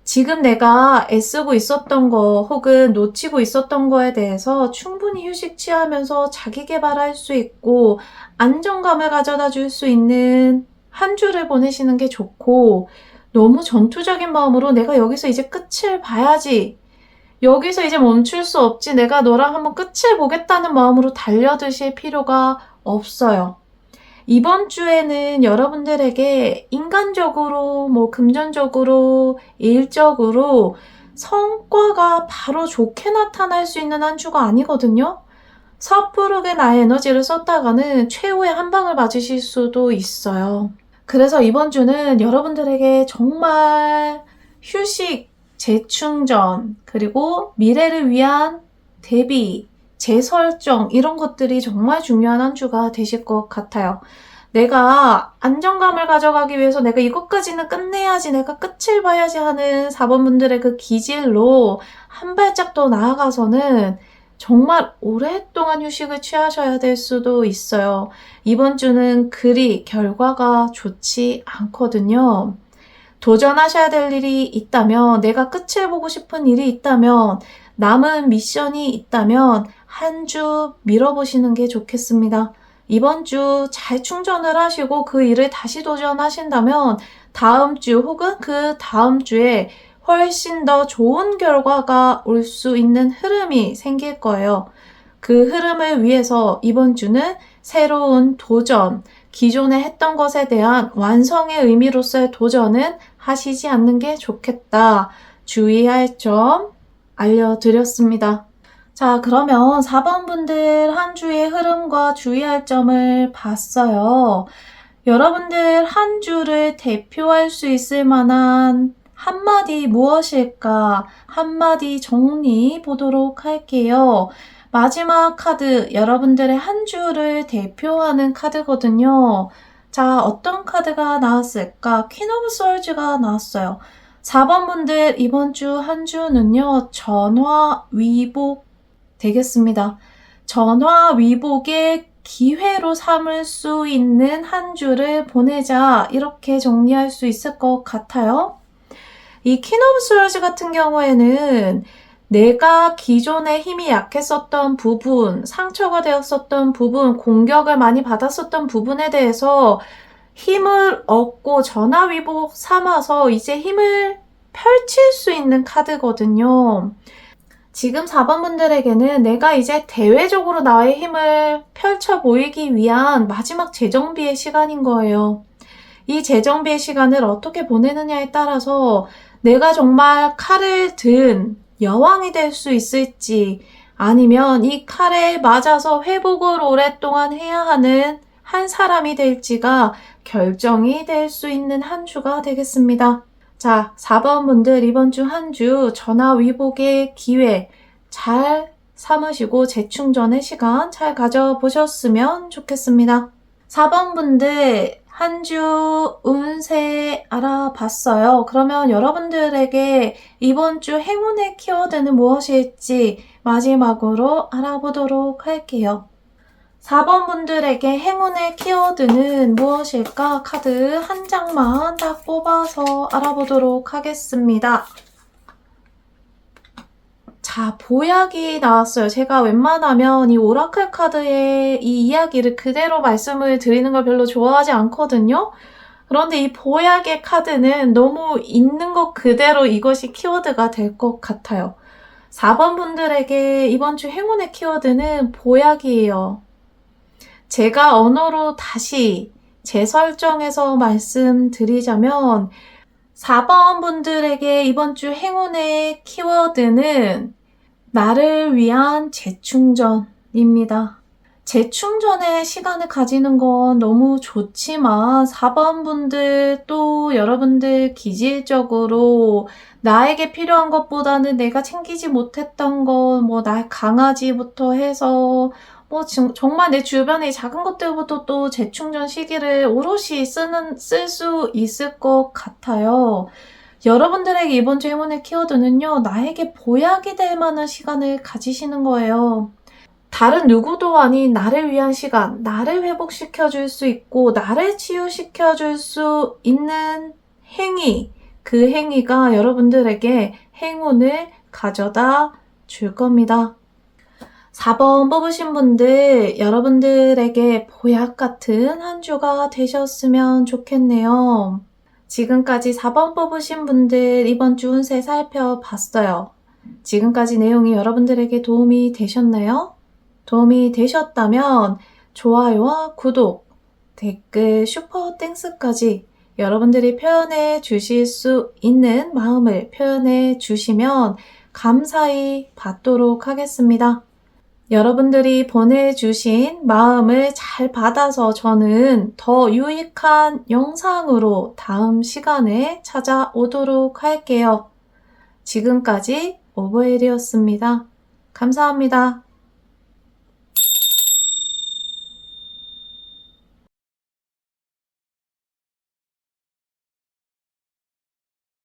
지금 내가 애쓰고 있었던 거 혹은 놓치고 있었던 거에 대해서 충분히 휴식 취하면서 자기 개발할 수 있고 안정감을 가져다 줄 수 있는 한 주를 보내시는 게 좋고 너무 전투적인 마음으로 내가 여기서 이제 끝을 봐야지. 여기서 이제 멈출 수 없지. 내가 너랑 한번 끝을 보겠다는 마음으로 달려드실 필요가 없어요. 이번 주에는 여러분들에게 인간적으로, 금전적으로, 일적으로 성과가 바로 좋게 나타날 수 있는 한 주가 아니거든요. 섣부르게 나의 에너지를 썼다가는 최후의 한 방을 맞으실 수도 있어요. 그래서 이번 주는 여러분들에게 정말 휴식, 재충전, 그리고 미래를 위한 대비, 재설정 이런 것들이 정말 중요한 한 주가 되실 것 같아요. 내가 안정감을 가져가기 위해서 내가 이것까지는 끝내야지, 내가 끝을 봐야지 하는 4번 분들의 그 기질로 한 발짝 더 나아가서는 정말 오랫동안 휴식을 취하셔야 될 수도 있어요. 이번 주는 그리 결과가 좋지 않거든요. 도전하셔야 될 일이 있다면, 내가 끝을 보고 싶은 일이 있다면, 남은 미션이 있다면 한 주 미뤄보시는 게 좋겠습니다. 이번 주 잘 충전을 하시고 그 일을 다시 도전하신다면 다음 주 혹은 그 다음 주에 훨씬 더 좋은 결과가 올 수 있는 흐름이 생길 거예요. 그 흐름을 위해서 이번 주는 새로운 도전, 기존에 했던 것에 대한 완성의 의미로서의 도전은 하시지 않는 게 좋겠다. 주의할 점 알려드렸습니다. 자, 그러면 4번 분들 한 주의 흐름과 주의할 점을 봤어요. 여러분들 한 주를 대표할 수 있을 만한 한마디 무엇일까? 한마디 정리 보도록 할게요. 마지막 카드, 여러분들의 한 주를 대표하는 카드거든요. 자, 어떤 카드가 나왔을까? 퀸 오브 솔즈가 나왔어요. 4번 분들 이번 주 한 주는요, 전화위복 되겠습니다. 전화위복의 기회로 삼을 수 있는 한 주를 보내자, 이렇게 정리할 수 있을 것 같아요. 이 퀸 오브 솔즈 같은 경우에는 내가 기존에 힘이 약했었던 부분, 상처가 되었었던 부분, 공격을 많이 받았었던 부분에 대해서 힘을 얻고 전화위복 삼아서 이제 힘을 펼칠 수 있는 카드거든요. 지금 4번 분들에게는 내가 이제 대외적으로 나의 힘을 펼쳐 보이기 위한 마지막 재정비의 시간인 거예요. 이 재정비의 시간을 어떻게 보내느냐에 따라서 내가 정말 칼을 든 여왕이 될 수 있을지, 아니면 이 칼에 맞아서 회복을 오랫동안 해야 하는 한 사람이 될지가 결정이 될 수 있는 한 주가 되겠습니다. 자, 4번 분들 이번 주 한 주 전화위복의 기회 잘 삼으시고 재충전의 시간 잘 가져보셨으면 좋겠습니다. 4번 분들 한 주 운세 알아봤어요. 그러면 여러분들에게 이번 주 행운의 키워드는 무엇일지 마지막으로 알아보도록 할게요. 4번 분들에게 행운의 키워드는 무엇일까? 카드 한 장만 딱 뽑아서 알아보도록 하겠습니다. 자, 보약이 나왔어요. 제가 웬만하면 이 오라클 카드의 이 이야기를 그대로 말씀을 드리는 걸 별로 좋아하지 않거든요. 그런데 이 보약의 카드는 너무 있는 것 그대로 이것이 키워드가 될 것 같아요. 4번 분들에게 이번 주 행운의 키워드는 보약이에요. 제가 언어로 다시 재설정해서 말씀드리자면 4번 분들에게 이번 주 행운의 키워드는 나를 위한 재충전입니다. 재충전의 시간을 가지는 건 너무 좋지만 4번 분들 또 여러분들 기질적으로 나에게 필요한 것보다는 내가 챙기지 못했던 것, 뭐 나 강아지부터 해서 뭐 정말 내 주변의 작은 것들부터 또 재충전 시기를 오롯이 쓸 수 있을 것 같아요. 여러분들에게 이번 주 행운의 키워드는요, 나에게 보약이 될 만한 시간을 가지시는 거예요. 다른 누구도 아닌 나를 위한 시간, 나를 회복시켜 줄 수 있고 나를 치유시켜 줄 수 있는 행위, 그 행위가 여러분들에게 행운을 가져다 줄 겁니다. 4번 뽑으신 분들, 여러분들에게 보약 같은 한 주가 되셨으면 좋겠네요. 지금까지 4번 뽑으신 분들 이번 주 운세 살펴봤어요. 지금까지 내용이 여러분들에게 도움이 되셨나요? 도움이 되셨다면 좋아요와 구독, 댓글, 슈퍼 땡스까지 여러분들이 표현해 주실 수 있는 마음을 표현해 주시면 감사히 받도록 하겠습니다. 여러분들이 보내주신 마음을 잘 받아서 저는 더 유익한 영상으로 다음 시간에 찾아오도록 할게요. 지금까지 오버엘이었습니다. 감사합니다.